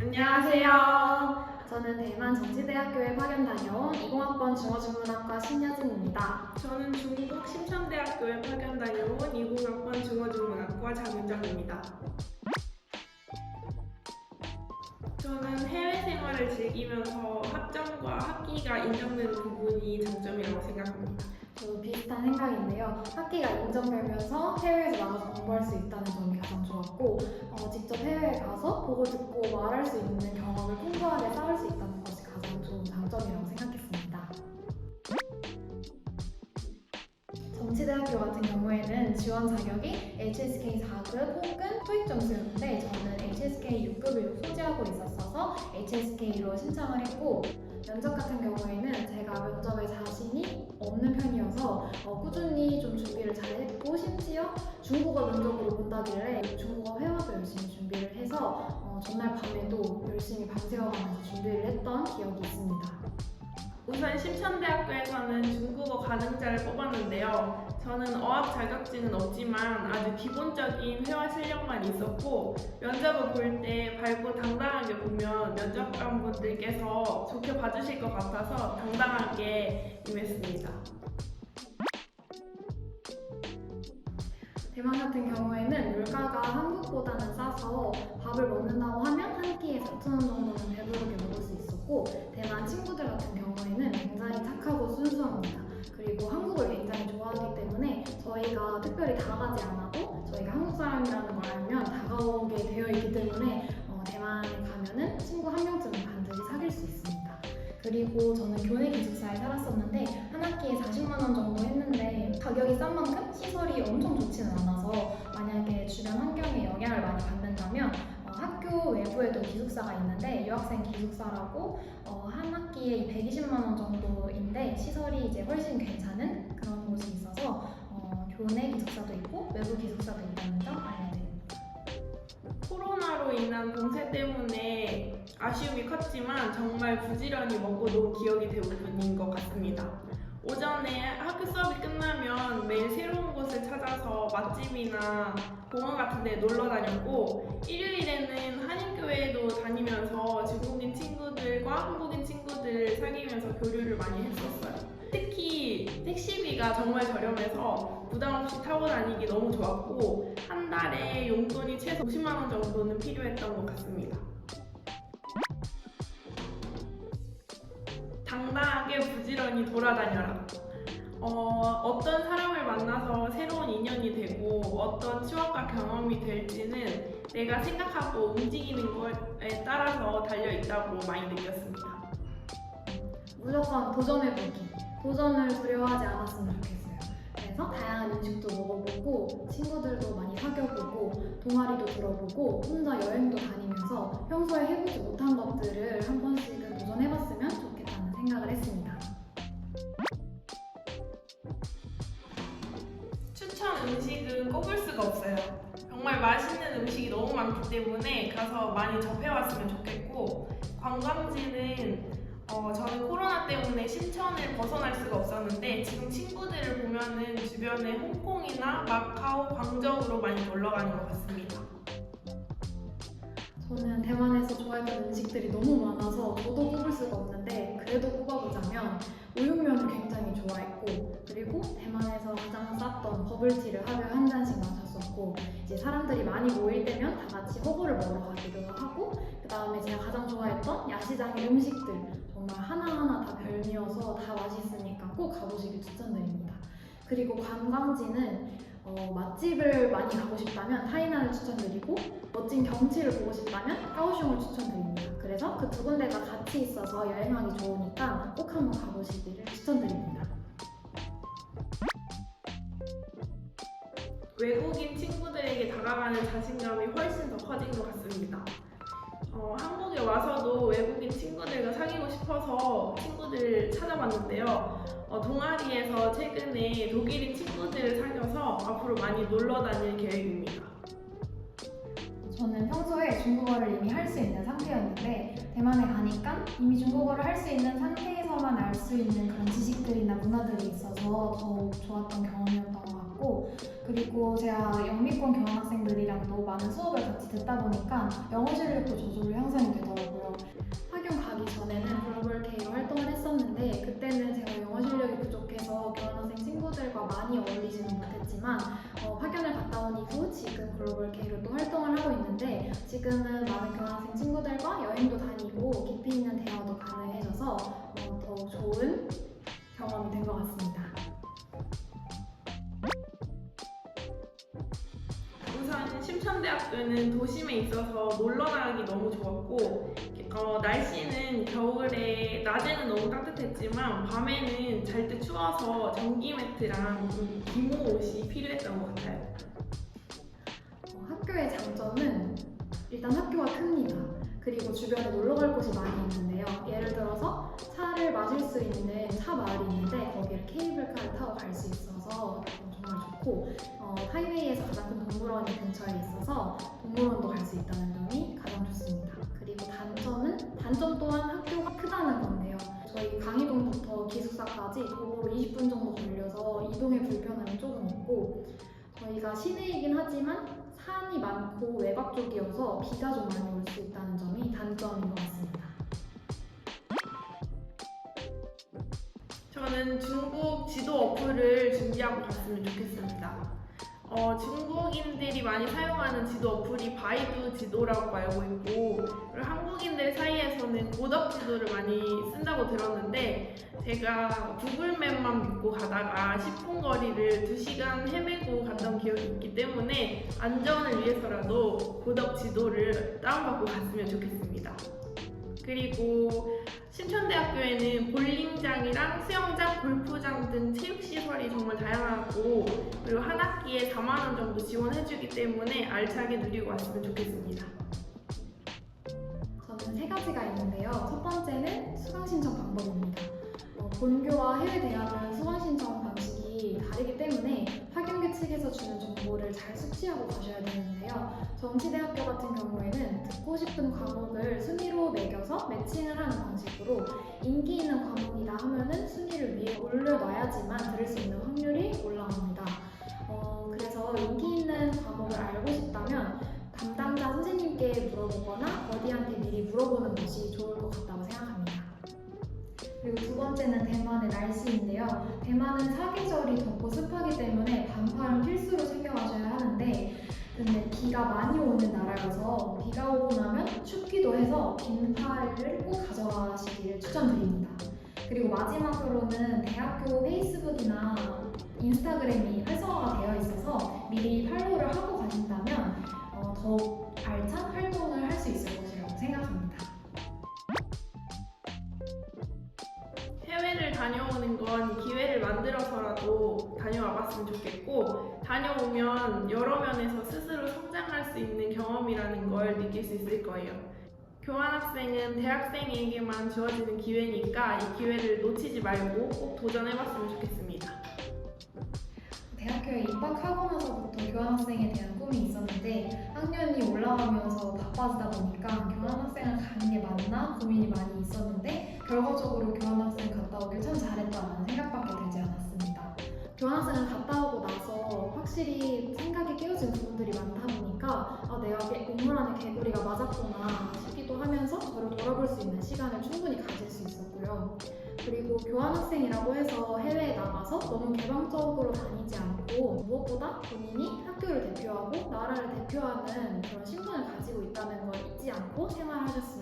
안녕하세요. 저는 대만 정치대학교에 파견 다녀온 20학번 중어중문학과 신여진입니다. 저는 중국 심천대학교에 파견 다녀온 20학번 중어중문학과 장윤정입니다. 저는 해외 생활을 즐기면서 학점과 학기가 인정되는 부분이 장점이라고 생각합니다. 저도 비슷한 생각인데요. 학기가 인정되면서 해외에서 나가서 공부할 수 있다는 점이 가장 좋았고 직접 해외에 가서 보고 듣고 말할 수 있는 경험을 풍부하게 쌓을 수 있다는 것이 가장 좋은 장점이라고 생각했습니다. 정치대학교 같은 경우에는 지원 자격이 HSK 4급 혹은 토익 점수였는데 저는 HSK 6급을 소지하고 있었어서 HSK로 신청을 했고 면접 같은 경우에는 제가 면접에 자신이 없는 편이어서 꾸준히 좀 준비를 잘했고 심지어 중국어 면접으로 본다길래 중국어 회화도 열심히 준비를 해서 전날 밤에도 열심히 밤새워가면서 준비를 했던 기억이 있습니다. 우선 심천대학교에서는 중국어 가능자를 뽑았는데요. 저는 어학 자격증은 없지만 아주 기본적인 회화 실력만 있었고 면접을 볼 때 밝고 당당하게 보면 면접관분들께서 좋게 봐주실 것 같아서 당당하게 임했습니다. 대만 같은 경우에는 물가가 한국보다는 싸서 밥을 먹는다고 하면 한 끼에 4,000원 정도는 배부르게 먹을 수 있었고 대만 친구들 같은 경우에는 굉장히 착하고 순수합니다. 그리고 한국을 굉장히 좋아하기 때문에 저희가 특별히 다가가지 않아도 저희가 한국 사람이라는 걸 알면 다가오게 되어 있기 때문에 대만에 가면은 친구 한 명쯤은 반드시 사귈 수 있습니다. 그리고 저는 교내 기숙사에 살았었는데 한 학기에 40만 원 정도 했는데 가격이 싼 만큼 시설이 엄청 좋지는 않아서 만약에 주변 환경에 영향을 많이 받는다면 학교 외부에도 기숙사가 있는데 유학생 기숙사라고 한 학기에 120만 원 정도인데 시설이 이제 훨씬 괜찮은 그런 곳이 있어서 교내 기숙사도 있고 외부 기숙사도 있다는 점 알려드립니다. 코로나로 인한 봉쇄 때문에 아쉬움이 컸지만 정말 부지런히 먹고 논 기억이 대부분인 것 같습니다. 오전에 학교 수업이 끝나면 매일 새로운 곳을 찾아서 맛집이나 공원 같은 데 놀러 다녔고 일요일에는 한인교회에도 다니면서 중국인 친구들과 한국인 친구들 사귀면서 교류를 많이 했었어요. 특히 택시비가 정말 저렴해서 부담 없이 타고 다니기 너무 좋았고 한 달에 용돈이 최소 50만 원 정도는 필요했던 것 같습니다. 당당하게 부지런히 돌아다녀라. 어떤 사람을 만나서 새로운 인연이 되고 어떤 추억과 경험이 될지는 내가 생각하고 움직이는 것에 따라서 달려있다고 많이 느꼈습니다. 무조건 도전해보기. 도전을 두려워하지 않았으면 좋겠어요. 그래서 다양한 음식도 먹어보고 친구들도 많이 사귀어보고 동아리도 들어보고 혼자 여행도 다니면서 평소에 해보지 못한 것들을 한 번씩은 도전해봤으면 좋겠다는 생각을 했습니다. 추천 음식은 꼽을 수가 없어요. 정말 맛있는 음식이 너무 많기 때문에 가서 많이 접해왔으면 좋겠고 관광지는 저는 코로나 때문에 신천을 벗어날 수가 없었는데 지금 친구들을 보면은 주변에 홍콩이나 마카오, 광저우로 많이 놀러 가는 것 같습니다. 저는 대만에서 좋아했던 음식들이 너무 많아서 저도 꼽을 수가 없는데 그래도 꼽아보자면 우육면을 굉장히 좋아했고 그리고 대만에서 가장 쌌던 버블티를 하루에 한 잔씩 마셨었고 이제 사람들이 많이 모일 때면 다 같이 허거를 먹으러 가기도 하고 그 다음에 제가 가장 좋아했던 야시장의 음식들 정말 하나하나 다 별미여서 다 맛있으니까 꼭 가보시길 추천드립니다. 그리고 관광지는 맛집을 많이 가고 싶다면 하이난을 추천드리고 멋진 경치를 보고 싶다면 까오슝을 추천드립니다. 그래서 그 두 군데가 같이 있어서 여행하기 좋으니까 꼭 한번 가보시기를 추천드립니다. 외국인 친구들에게 다가가는 자신감이 훨씬 더 커진 것 같습니다. 한국에 와서도 외국인 친구들과 사귀고 싶어서 친구들을 찾아봤는데요. 동아리에서 최근에 독일인 친구들을 사귀어서 앞으로 많이 놀러 다닐 계획입니다. 저는 평소에 중국어를 이미 할 수 있는 상태였는데 대만에 가니까 이미 중국어를 할 수 있는 상태에서만 알 수 있는 그런 지식들이나 문화들이 있어서 더욱 좋았던 경험이었던 것 같고 그리고 제가 영미권 교환학생들이랑도 많은 수업을 같이 듣다 보니까 영어 실력도 저절로 향상이 되더라고요. 많은 교환학생 친구들과 여행도 다니고 깊이 있는 대화도 가능해져서 더 좋은 경험이 된 것 같습니다. 우선 심천대학교는 도심에 있어서 놀러 나가기 너무 좋았고 날씨는 겨울에 낮에는 너무 따뜻했지만 밤에는 잘 때 추워서 전기 매트랑 좀 기모 옷이 필요했던 것 같아요. 학교의 장점은 일단 학교가 큽니다. 그리고 주변에 놀러 갈 곳이 많이 있는데요. 예를 들어서 차를 마실 수 있는 차 마을이 있는데 거기를 케이블카를 타고 갈 수 있어서 정말 좋고 하이웨이에서 가장 큰 동물원이 근처에 있어서 동물원도 갈 수 있다는 점이 가장 좋습니다. 그리고 단점 또한 학교가 크다는 건데요. 저희 강의동부터 기숙사까지 도보로 20분 정도 걸려서 이동의 불편함이 조금 있고 저희가 시내이긴 하지만 산이 많고 외곽 쪽이어서 비가 좀 많이 올 수 있다는 점이 단점인 것 같습니다. 저는 중국 지도 어플을 준비하고 갔으면 좋겠습니다. 중국인들이 많이 사용하는 지도 어플이 바이두 지도라고 알고 있고 그리고 한국인들 사이에서는 고덕 지도를 많이 쓴다고 들었는데 제가 구글맵만 믿고 가다가 10분 거리를 2시간 헤매고 갔던 기억이 있기 때문에 안전을 위해서라도 고덕 지도를 다운받고 갔으면 좋겠습니다. 그리고 신천대학교에는 볼링장이랑 수영장, 골프장 등 체육시설이 정말 다양하고 그리고 한 학기에 4만 원 정도 지원해주기 때문에 알차게 누리고 왔으면 좋겠습니다. 저는 3가지가 있는데요. 첫 번째는 수강 신청 방법입니다. 본교와 해외 대학은 수강 신청 방식이 다르기 때문에 학연계 측에서 주는 정보를 잘 숙지하고 가셔야 되는데요. 정치대학교 같은 경우에는 듣고 싶은 과목을 순위로 매겨서 매칭을 하는 방식으로 인기 있는 과목이다 하면은 순위를 위에 올려놔야지만 들을 수 있는 확률이 올라갑니다. 그래서 인기 있는 과목을 알고 싶다면 담당자 선생님께 물어보거나 어디한테 미리 물어보는 것이 좋을 것 같다고 생각합니다. 그리고 두 번째는 대만의 날씨인데요. 대만은 사계절이 덥고 습하기 때문에 반팔은 필수로 챙겨가셔야 하는데 근데 비가 많이 오는 나라여서 비가 오고 나면 춥기도 해서 긴팔을 꼭 가져가시기를 추천드립니다. 그리고 마지막으로는 대학교 페이스북이나 인스타그램이 활성화가 되어 있어서 미리 팔로우를 하고 가신다면 더욱 알찬 활동을 할 수 있을 것이라고 생각합니다. 해외를 다녀오는 건 기회를 만들어서라도 다녀와 봤으면 좋겠고 다녀오면 여러 면에서 스스로 성장할 수 있는 경험이라는 걸 느낄 수 있을 거예요. 교환학생은 대학생에게만 주어지는 기회니까 이 기회를 놓치지 말고 꼭 도전해봤으면 좋겠습니다. 대학교에 입학하고 나서부터 교환학생에 대한 꿈이 있었는데 학년이 올라가면서 바빠지다 보니까 교환학생을 가는 게 맞나 고민이 많이 있었는데 결과적으로 교환학생 갔다 오길 참 잘했다는 생각밖에 들지 않았습니다. 교환학생을 갔다 오고 나서 확실히 생각이 깨어진 부분들이 많다 보니까 내가 건물 안에 개구리가 맞았구나 싶기도 하면서 저를 돌아볼 수 있는 시간을 충분히 가질 수 있었고요. 그리고 교환학생이라고 해서 해외에 나가서 너무 개방적으로 다니지 않고 무엇보다 본인이 학교를 대표하고 나라를 대표하는 그런 신분을 가지고 있다는 걸 잊지 않고 생활하셨으면